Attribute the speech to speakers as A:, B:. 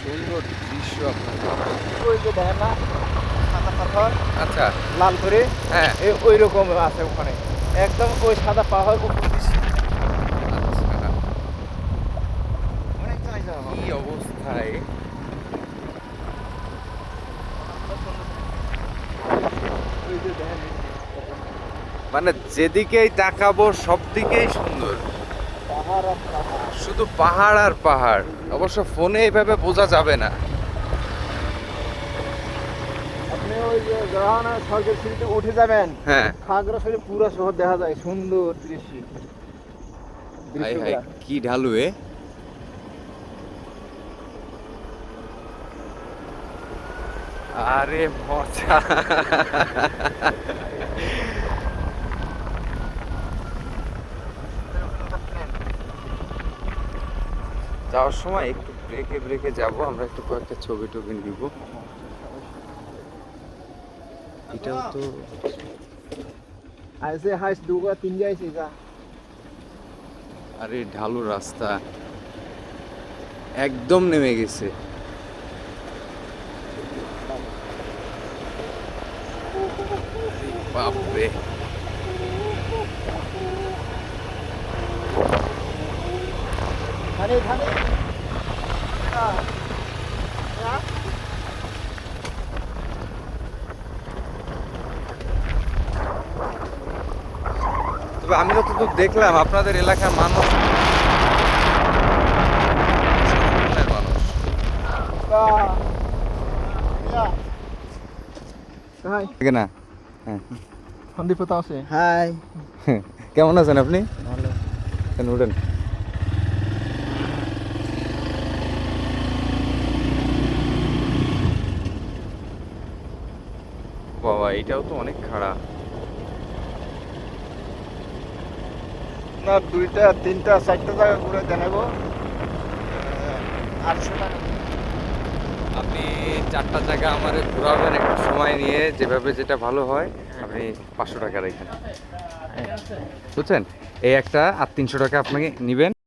A: সুন্দর দৃশ্য আপনার।
B: ওই যে দেখেন না সাদা পাথর
A: আচ্ছা,
B: লাল করে
A: হ্যাঁ।
B: ওই রকম আছে ওখানে একদম ওই সাদা পাহাড় উপর দিচ্ছে
A: আচ্ছা,
B: অনেক জায়গা
A: কি অবস্থায়!
B: ওই যে দেখেন
A: মানে যেদিকেই তাকাবো সব দিকেই সুন্দর,
B: পাহাড় আর পাহাড়
A: শুধু পাহাড় আর পাহাড়। অবশ্য ফোনে এইভাবে বোঝা যাবে না।
B: আপনি ওই যে যখন স্বর্গের সিঁড়িতে উঠে যাবেন
A: হ্যাঁ,
B: খাগড়াছড়ি পুরো শহর দেখা যায় সুন্দর দৃশ্য
A: হাই হাই,
B: দৃশ্যগুলা
A: কি ঢালু এ! আরে মজা! যাওয়ার সময় একটু ব্রেকে ব্রেকে যাব, আমরা একটু কয়েকটা ছবি টবি নিব। এটাও তো
B: ऐसे हाइस दूंगा तीन जाइए का
A: আরে ঢালু রাস্তা, একদম নেমে গেছে। বাপরে!
B: खाने खाने
A: তবে আমি যতদূর দেখলাম আপনাদের এলাকার মানুষ সরল মনের মানুষ।
B: हाय
A: ঠিক না? হ্যাঁ।
B: हंदी पता से हाय
A: কেমন আছেন আপনি?
B: ভালো
A: কেন উঠেন। বাবা, এটাও তো অনেক খাড়া।
B: না দুইটা তিনটা চারটা জায়গা ঘুরে জানাবো 800 টাকা
A: আপনি 4টা জায়গা আমারে ঘোরাবেন একটু সময় নিয়ে, যেভাবে যেটা ভালো হয়। আপনি 500 টাকা রাখেন, বুঝছেন? এই একটা আর 300 টাকা আপনাকে নিবেন।